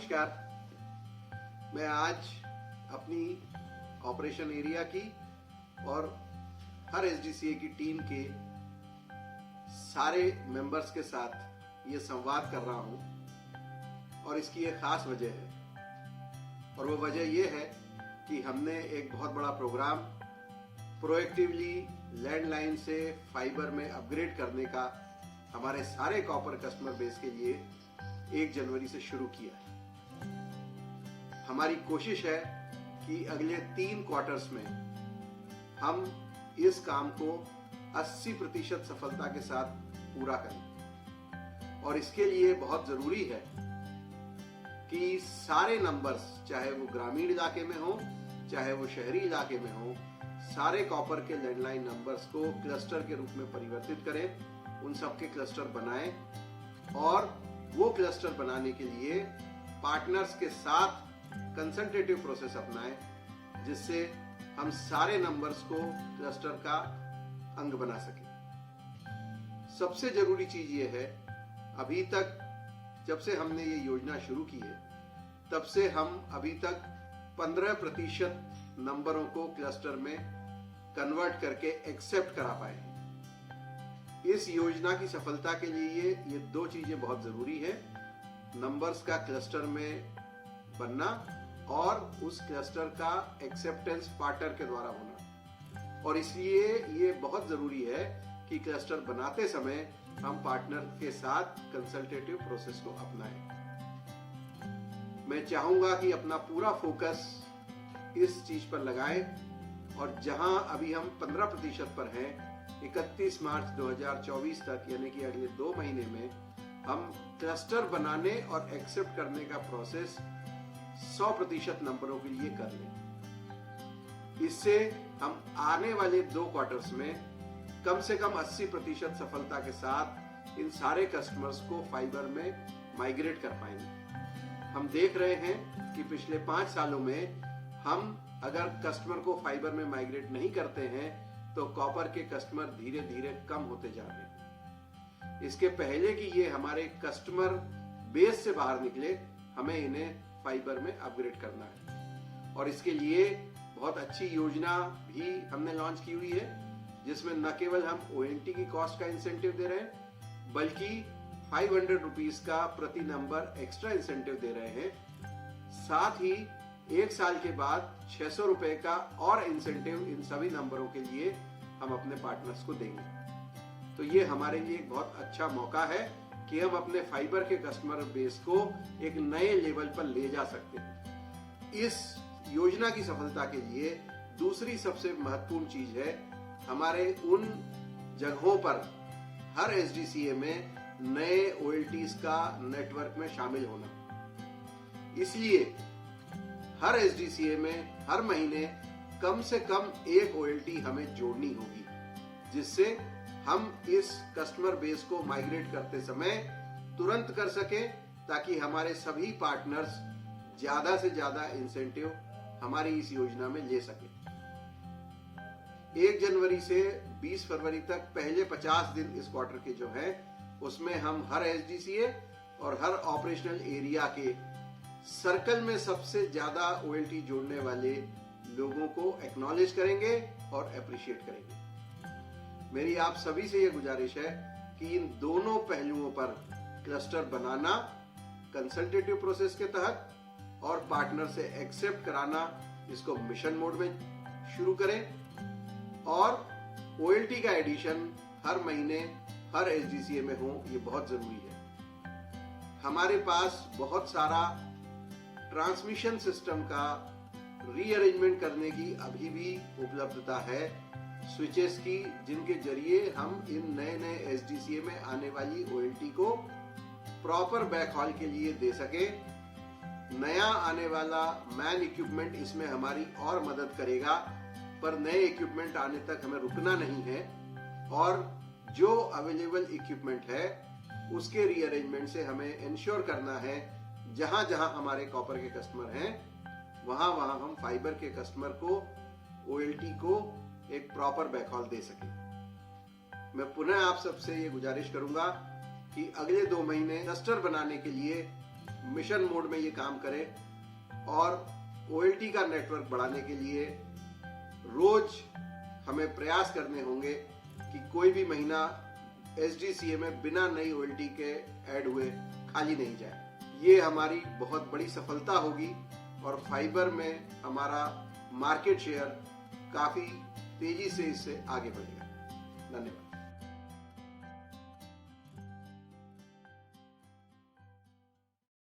नमस्कार। मैं आज अपनी ऑपरेशन एरिया की और हर एसडीसीए की टीम के सारे मेंबर्स के साथ ये संवाद कर रहा हूं और इसकी एक खास वजह है और वो वजह ये है कि हमने एक बहुत बड़ा प्रोग्राम प्रोएक्टिवली लैंडलाइन से फाइबर में अपग्रेड करने का हमारे सारे कॉपर कस्टमर बेस के लिए 1 जनवरी से शुरू किया है। हमारी कोशिश है कि अगले 3 क्वार्टर्स में हम इस काम को 80% सफलता के साथ पूरा करें और इसके लिए बहुत जरूरी है कि सारे नंबर्स, चाहे वो ग्रामीण इलाके में हो चाहे वो शहरी इलाके में हो, सारे कॉपर के लैंडलाइन नंबर्स को क्लस्टर के रूप में परिवर्तित करें, उन सबके क्लस्टर बनाएं और वो क्लस्टर बनाने के लिए पार्टनर्स के साथ कंसल्टेटिव प्रोसेस अपनाएं जिससे हम सारे नंबर्स को क्लस्टर का अंग बना सकें। सबसे जरूरी चीज ये है, अभी तक जब से हमने ये योजना शुरू की है तब से हम अभी तक 15% नंबरों को क्लस्टर में कन्वर्ट करके एक्सेप्ट करा पाए हैं। इस योजना की सफलता के लिए ये 2 चीजें बहुत जरूरी है, नंबर्स का क्लस्टर में बनना और उस क्लस्टर का एक्सेप्टेंस पार्टनर के द्वारा होना। और इसलिए ये बहुत जरूरी है कि क्लस्टर बनाते समय हम पार्टनर के साथ कंसल्टेटिव प्रोसेस को अपनाएं। मैं चाहूंगा कि अपना पूरा फोकस इस चीज पर लगाएं और जहां अभी हम 15% पर हैं, 31 मार्च 2024 तक यानी कि अगले 2 महीने में हम क्लस्टर बनाने और एक्सेप्ट करने का प्रोसेस 100% नंबरों के लिए कर लें। इससे हम आने वाले 2 क्वार्टर्स में कम से कम 80% सफलता के साथ इन सारे कस्टमर्स को फाइबर में माइग्रेट कर पाएंगे। हम देख रहे हैं कि पिछले 5 सालों में हम अगर कस्टमर को फाइबर में माइग्रेट नहीं करते हैं तो कॉपर के कस्टमर धीरे धीरे कम होते जा रहे हैं। इसके पहले कि ये हमारे कस्टमर बेस से बाहर निकले, हमें इन्हें फाइबर में अपग्रेड करना है और इसके लिए बहुत अच्छी योजना भी हमने लॉन्च की हुई है जिसमें न केवल हम ओएनटी की कॉस्ट का इंसेंटिव दे रहे हैं बल्कि 500 रुपीज का प्रति नंबर एक्स्ट्रा इंसेंटिव दे रहे हैं। साथ ही 1 साल के बाद 600 रुपए का और इंसेंटिव इन सभी नंबरों के लिए हम अपने पार्टनर्स को देंगे। तो ये हमारे लिए एक बहुत अच्छा मौका है कि हम अपने फाइबर के कस्टमर बेस को एक नए लेवल पर ले जा सकते हैं। इस योजना की सफलता के लिए दूसरी सबसे महत्वपूर्ण चीज है हमारे उन जगहों पर हर एसडीसीए में नए ओएलटीज का नेटवर्क में शामिल होना। इसलिए हर एसडीसीए में हर महीने कम से कम 1 ओएलटी हमें जोड़नी होगी जिससे हम इस कस्टमर बेस को माइग्रेट करते समय तुरंत कर सके ताकि हमारे सभी पार्टनर्स ज्यादा से ज्यादा इंसेंटिव हमारी इस योजना में ले सके। 1 जनवरी से 20 फरवरी तक पहले 50 दिन इस क्वार्टर के जो है उसमें हम हर एसडीसीए और हर ऑपरेशनल एरिया के सर्कल में सबसे ज्यादा ओएलटी जोड़ने वाले लोगों को एक्नॉलेज करेंगे और अप्रिशिएट करेंगे। मेरी आप सभी से यह गुजारिश है कि इन दोनों पहलुओं पर क्लस्टर बनाना कंसल्टेटिव प्रोसेस के तहत और पार्टनर से एक्सेप्ट कराना, इसको मिशन मोड में शुरू करें और ओएलटी का एडिशन हर महीने हर एसडीसीए में हो, ये बहुत जरूरी है। हमारे पास बहुत सारा ट्रांसमिशन सिस्टम का रीअरेंजमेंट करने की अभी भी उपलब्धता है, स्विचेस की, जिनके जरिए हम इन नए नए एसडीसीए में आने वाली ओएलटी को प्रॉपर बैकहॉल के लिए दे सके। नया आने वाला मैन इक्विपमेंट इसमें हमारी और मदद करेगा, पर नए इक्विपमेंट आने तक हमें रुकना नहीं है और जो अवेलेबल इक्विपमेंट है उसके रीअरेंजमेंट से हमें इंश्योर करना है जहां जहां हमारे कॉपर के कस्टमर हैं वहां वहां हम फाइबर के कस्टमर को ओएलटी को एक प्रॉपर बैकहॉल दे सके। मैं पुनः आप सबसे ये गुजारिश करूंगा कि अगले 2 महीने क्लस्टर बनाने के लिए मिशन मोड में ये काम करे और OLT का नेटवर्क बढ़ाने के लिए रोज हमें प्रयास करने होंगे कि कोई भी महीना SDCA में बिना नई OLT के ऐड हुए खाली नहीं जाए। ये हमारी बहुत बड़ी सफलता होगी और फाइबर में हमारा मार्केट शेयर काफी तेजी से इससे आगे बढ़ेगा। धन्यवाद।